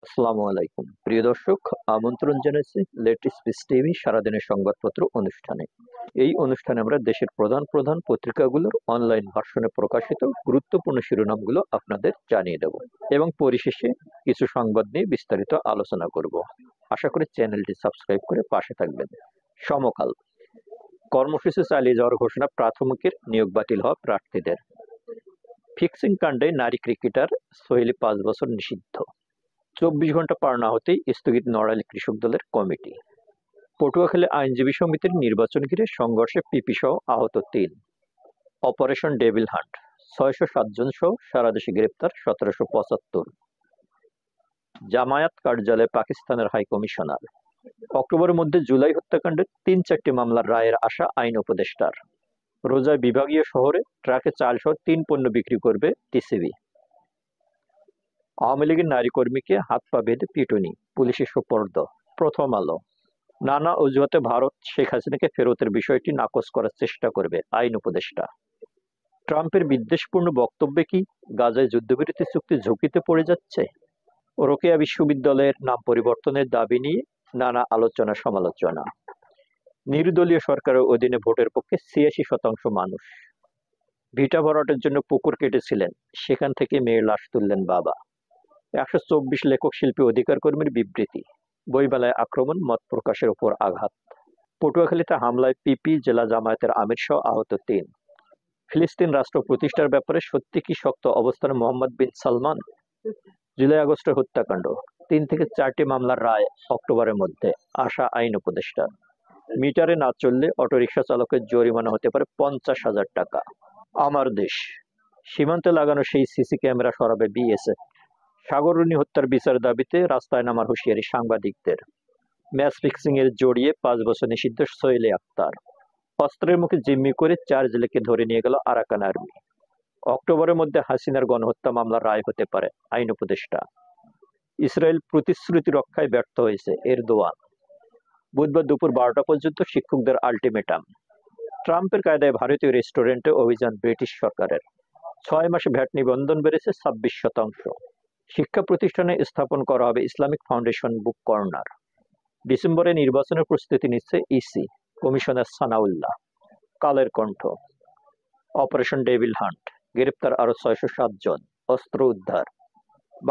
আসসালামু আলাইকুম প্রিয় দর্শক, আমন্ত্রণ জানাচ্ছি লেটেস্ট পিস টিভি সারাদিনের সংবাদপত্র অনুষ্ঠানে। এই অনুষ্ঠানে আমরা দেশের প্রধান প্রধান পত্রিকাগুলোর অনলাইন ভার্সনে প্রকাশিত গুরুত্বপূর্ণ শিরোনামগুলো আপনাদের জানিয়ে দেব এবং পরিশেষে কিছু সংবাদ নিয়ে বিস্তারিত আলোচনা করব। আশা করি চ্যানেলটি সাবস্ক্রাইব করে পাশে থাকবেন। সমকাল কর্মসূচি চালিয়ে যাওয়ার ঘোষণা, প্রাথমিকের নিয়োগ বাতিল হওয়া প্রার্থীদের। ফিক্সিং কাণ্ডে নারী ক্রিকেটার সোহেলি 5 বছর নিষিদ্ধ। 24 ঘন্টা পার না হতেই স্থগিত নড়াইল কৃষক দলের কমিটি। পটুয়াখালী আইনজীবী সমিতির নির্বাচন ঘিরে সংঘর্ষে পিপি সহ আহত 3। অপারেশন ডেভিল হান্ট, 607 জন সহ সারা দেশে গ্রেপ্তার 1775। জামায়াত কার্যালয়ে পাকিস্তানের হাই কমিশনার। অক্টোবরের মধ্যে জুলাই হত্যাকাণ্ডের 3-4টি মামলার রায়ের আশা আইন উপদেষ্টার। রোজায় বিভাগীয় শহরে ট্রাকে চাল সহ 3 পণ্য বিক্রি করবে টিসিবি। আওয়ামী লীগের নারী কর্মীকে হাত পা বেঁধে পিটুনি, পুলিশের সোপর্দ। প্রথম আলো। নানা অজুহাতে ভারত শেখ হাসিনাকে ফেরতের বিষয়টি নাকচ করার চেষ্টা করবে আইন উপদেষ্টা। ট্রাম্পের বিদ্বেষপূর্ণ বক্তব্যে কি গাজায় যুদ্ধবিরতি চুক্তি ঝুঁকিতে পড়ে যাচ্ছে? রোকেয়া বিশ্ববিদ্যালয়ের নাম পরিবর্তনের দাবি নিয়ে নানা আলোচনা সমালোচনা। নির্দলীয় সরকারের অধীনে ভোটের পক্ষে 86% মানুষ। ভিটা ভরাটের জন্য পুকুর কেটেছিলেন, সেখান থেকে মেয়ের লাশ তুললেন বাবা। 124 লেখক শিল্পী অধিকার কর্মীর বিবৃতি। বইমেলায় আক্রমণ, মত প্রকাশের উপর আঘাত। পটুয়াখালীতে হামলায় পিপি জেলা জামায়াতের আমির সহ আহত 3। ফিলিস্তিন রাষ্ট্র প্রতিষ্ঠার ব্যাপারে সত্যি কি শক্ত অবস্থানে মোহাম্মদ বিন সালমান? জুলাই আগস্টের হত্যাকাণ্ড, 3 থেকে 4টি মামলার রায় অক্টোবরের মধ্যে, আশা আইন উপদেষ্টা। মিটারে না চললে অটোরিকশা চালকের জরিমানা হতে পারে 50,000 টাকা। আমার দেশ, সীমান্তে লাগানো সেই সিসি ক্যামেরা সরাবে বিএসএফ। সাগররুনি হত্যার বিচার দাবিতে রাস্তায় নামার হুঁশিয়ারি সাংবাদিকদের। ম্যাচ ফিক্সিং এর জড়িয়ে 5 বছর নিষিদ্ধ সোহেলি আক্তার। অস্ত্রের মুখে জিম্মি করে 4 জেলেকে ধরে নিয়ে গেল আরাকান আর্মি। অক্টোবরের মধ্যে হাসিনার গণহত্যা মামলার রায় হতে পারে আইন উপদেষ্টা। ইসরায়েল প্রতিশ্রুতি রক্ষায় ব্যর্থ হয়েছে এরদোয়ান। বুধবার দুপুর 12টা পর্যন্ত শিক্ষকদের আলটিমেটাম। ট্রাম্পের কায়দায় ভারতীয় রেস্টুরেন্টে অভিযান ব্রিটিশ সরকারের। 6 মাসে ভ্যাট নিবন্ধন বেড়েছে 26%। শিক্ষা প্রতিষ্ঠানে স্থাপন করা হবে ইসলামিক ফাউন্ডেশন বুক কর্নার। ডিসেম্বরে নির্বাচনের প্রস্তুতি নিচ্ছে EC, commissioner Sanaullah. Kaler Kantho. Operation devil hunt, গ্রেপ্তার আরো 607 জন, অস্ত্র উদ্ধার।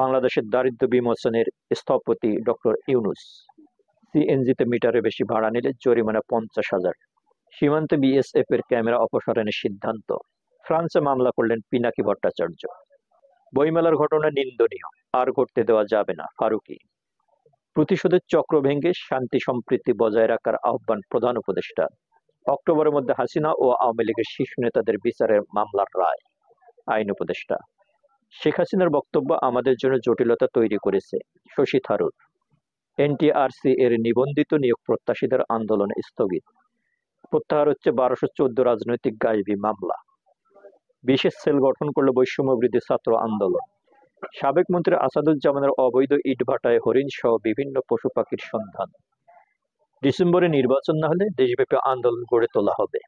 বাংলাদেশের দারিদ্র বিমোচনের স্থপতি ডক্টর ইউনুস। সিএনজিতে মিটারে বেশি ভাড়া নিলে জরিমানা 50,000। সীমান্তে বিএসএফ এর ক্যামেরা অপসারণের সিদ্ধান্ত। ফ্রান্সে মামলা করলেন পিনাকি ভট্টাচার্য। বইমেলার ঘটনা নিন্দনীয়, আর ঘটতে দেওয়া যাবে না, ফারুকী। প্রতিশোধের চক্র ভেঙে শান্তি সম্প্রীতি বজায় রাখার আহ্বান প্রধান উপদেষ্টা। অক্টোবরের মধ্যে হাসিনা ও আওয়ামী লীগের শীর্ষ নেতাদের বিচারের মামলার রায়, আইন উপদেষ্টা। শেখ হাসিনার বক্তব্য আমাদের জন্য জটিলতা তৈরি করেছে, শশী থারুর। এনটিআরসি এর নিবন্ধিত নিয়োগ প্রত্যাশীদের আন্দোলন স্থগিত। প্রত্যাহার হচ্ছে 1214 রাজনৈতিক গায়েবী মামলা। বিশেষ সেল গঠন করল বৈষম্য বিরোধী ছাত্র আন্দোলন। সাবেক মন্ত্রী আসাদুজ্জামানের অবৈধ ইটভাটায় হরিণ সহ বিভিন্ন পশু পাখির সন্ধান। ডিসেম্বরে নির্বাচন না হলে দেশব্যাপী আন্দোলন গড়ে তোলা হবে।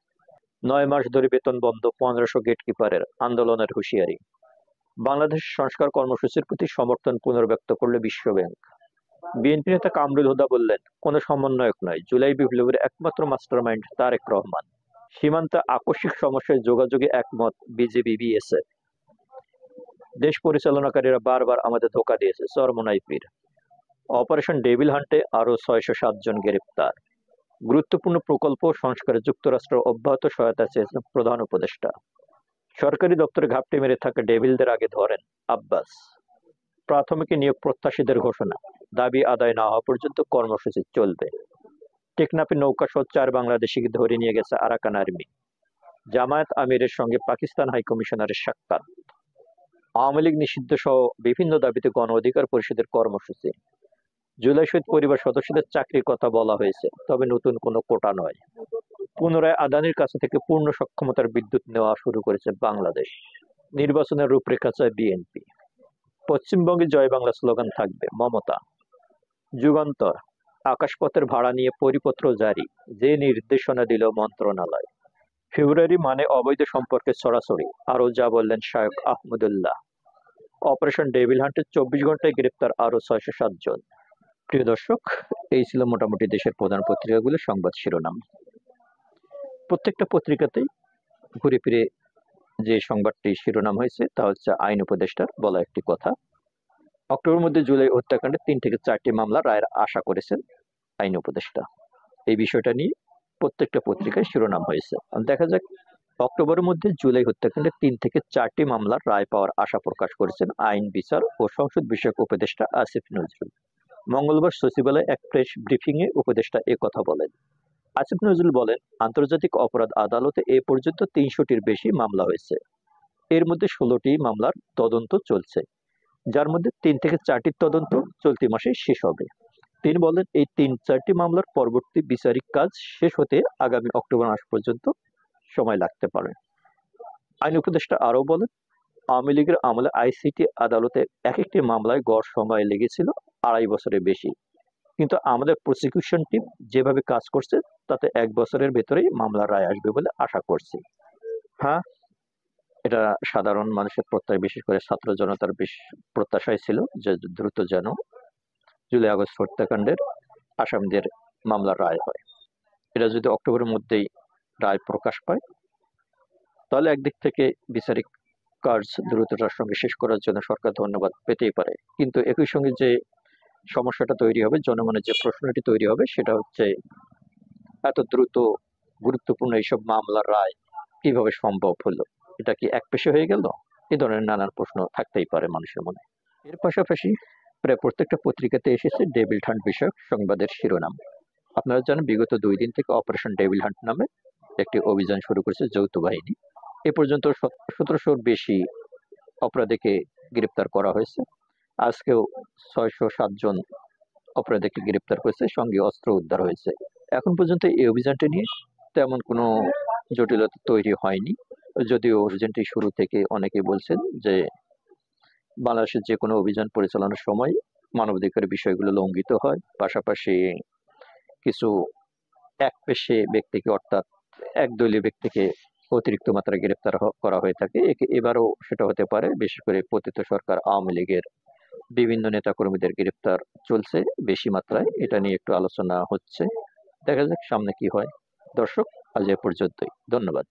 9 মাস ধরে বেতন বন্ধ 1500 গেটকিপারের, আন্দোলনের হুঁশিয়ারি। বাংলাদেশ সংস্কার কর্মসূচির প্রতি সমর্থন পুনর্ব্যক্ত করল বিশ্বব্যাংক। বিএনপি নেতা কামরুল হুদা বললেন, কোনো সমন্বয়ক নয়, জুলাই বিপ্লবের একমাত্র মাস্টারমাইন্ড তারেক রহমান। সীমান্তে আকস্মিক সমস্যায় যোগাযোগে একমত বিজেপি বিএসএফ। দেশ পরিচালনাকারীরা বারবার আমাদের ধোঁকা দিয়েছে, চরমোনাই পীর। অপারেশন ডেভিল হান্টে আরো 607 জন গ্রেপ্তার। গুরুত্বপূর্ণ প্রকল্প সংস্কারে যুক্তরাষ্ট্র অব্যাহত সহায়তা চেয়েছেন প্রধান উপদেষ্টা। সরকারি দপ্তরে ঘাপটি মেরে থাকা ডেভিলদের আগে ধরেন আব্বাস। প্রাথমিক নিয়োগ প্রত্যাশীদের ঘোষণা, দাবি আদায় না হওয়া পর্যন্ত কর্মসূচি চলবে। টেকনাফে নৌকা সহ 4 বাংলাদেশিকে ধরে নিয়ে গেছে আরাকান আর্মি। জামায়াত আমিরের সঙ্গে পাকিস্তান হাইকমিশনারের সাক্ষাৎ। আওয়ামী লীগ নিষিদ্ধ সহ বিভিন্ন দাবিতে গণ অধিকার পরিষদের কর্মসূচি। জুলাই শহীদ পরিবার সদস্যদের চাকরির কথা বলা হয়েছে, তবে নতুন কোনো কোটা নয়। পুনরায় আদানির কাছে থেকে পূর্ণ সক্ষমতার বিদ্যুৎ নেওয়া শুরু করেছে বাংলাদেশ। নির্বাচনের রূপরেখা চায় বিএনপি। পশ্চিমবঙ্গে জয় বাংলা স্লোগান থাকবে, মমতা। যুগান্তর, আকাশপথের ভাড়া নিয়ে পরিপত্র জারি, যে নির্দেশনা দিল মন্ত্রণালয়। ফেব্রুয়ারি মানে অবৈধ সম্পর্কে ছড়াছড়ি, আরো যা বললেন শায়খ আহমদুল্লাহ। অপারেশন ডেভিল হান্টে 24 ঘন্টায় গ্রেপ্তার আরো 607 জন। প্রিয় দর্শক, এই ছিল মোটামুটি দেশের প্রধান পত্রিকাগুলোর সংবাদ শিরোনাম। প্রত্যেকটা পত্রিকাতেই ঘুরে ফিরে যে সংবাদটি শিরোনাম হয়েছে তা হচ্ছে আইন উপদেষ্টার বলা একটি কথা। অক্টোবরের মধ্যে জুলাই হত্যাকাণ্ডে 3 থেকে 4টি মামলা রায়ের আশা করেছেন আইন উপদেষ্টা। এই বিষয়টা নিয়ে প্রত্যেকটা পত্রিকায় শিরোনাম হয়েছে। দেখা যাক, অক্টোবরের মধ্যে জুলাই হত্যাকাণ্ডে 3 থেকে 4টি মামলার রায় পাওয়ার আশা প্রকাশ করেছেন আইন, বিচার ও সংসদ বিষয়ক উপদেষ্টা আসিফ নজরুল। মঙ্গলবার সচিবালয়ে এক প্রেস ব্রিফিংয়ে উপদেষ্টা এ কথা বলেন। আসিফ নজরুল বলেন, আন্তর্জাতিক অপরাধ আদালতে এ পর্যন্ত 300টির বেশি মামলা হয়েছে। এর মধ্যে 16টি মামলার তদন্ত চলছে, যার মধ্যে 3 থেকে 4টির তদন্ত চলতি মাসে শেষ হবে। তিনি বলেন, এই 3-4টি মামলার পরবর্তী বিচারিক কাজ শেষ হতে আগামী অক্টোবর মাস পর্যন্ত সময় লাগতে পারে। আইন উপদেষ্টা আরও বলেন, আওয়ামী লীগের আমলে আইসিটি আদালতে এক একটি মামলায় গড় সময় লেগেছিল 2.5 বছরের বেশি, কিন্তু আমাদের প্রসিকিউশন টিম যেভাবে কাজ করছে তাতে 1 বছরের ভেতরেই মামলার রায় আসবে বলে আশা করছি। হ্যাঁ, এটা সাধারণ মানুষের প্রত্যাশা, বিশেষ করে ছাত্র জনতার প্রত্যাশাই ছিল যে দ্রুত যেন জুলাই আগস্ট হত্যাকাণ্ডের আসামিদের মামলার রায় হয়। এটা যদি অক্টোবরের মধ্যেই রায় প্রকাশ পায় তাহলে একদিক থেকে বিচারিক কাজ দ্রুততার সঙ্গে শেষ করার জন্য সরকার ধন্যবাদ পেতেই পারে, কিন্তু একই সঙ্গে যে সমস্যাটা তৈরি হবে, জনমনে যে প্রশ্নটি তৈরি হবে সেটা হচ্ছে, এত দ্রুত গুরুত্বপূর্ণ এইসব মামলার রায় কিভাবে সম্ভব হলো? এটা কি একপেশে হয়ে গেল? এ ধরনের নানান প্রশ্ন থাকতেই পারে মানুষের মনে। এর পাশাপাশি প্রায় প্রত্যেকটা পত্রিকাতে এসেছে ডেভিল হান্ট বিষয়ক সংবাদের শিরোনাম। আপনারা জানেন, বিগত 2 দিন থেকে অপারেশন ডেভিল হান্ট নামে একটি অভিযান শুরু করেছে যৌথ বাহিনী। এ পর্যন্ত 1700-র বেশি অপরাধীকে গ্রেপ্তার করা হয়েছে। আজকেও 607 জন অপরাধীকে গ্রেপ্তার করেছে, সঙ্গে অস্ত্র উদ্ধার হয়েছে। এখন পর্যন্ত এই অভিযানটি নিয়ে তেমন কোনো জটিলতা তৈরি হয়নি, যদিও অভিযানটি শুরু থেকে অনেকেই বলছেন যে বাংলাদেশের যে কোনো অভিযান পরিচালনার সময় মানবাধিকারের বিষয়গুলো লঙ্ঘিত হয়, পাশাপাশি কিছু একপেশে ব্যক্তিকে, অর্থাৎ একদলীয় ব্যক্তিকে অতিরিক্ত মাত্রায় গ্রেপ্তার করা হয়ে থাকে। এবারও সেটা হতে পারে। বিশেষ করে পতিত সরকার আওয়ামী লীগের বিভিন্ন নেতাকর্মীদের গ্রেপ্তার চলছে বেশি মাত্রায়। এটা নিয়ে একটু আলোচনা হচ্ছে, দেখা যাক সামনে কি হয়। দর্শক, আজ এ পর্যন্তই। ধন্যবাদ।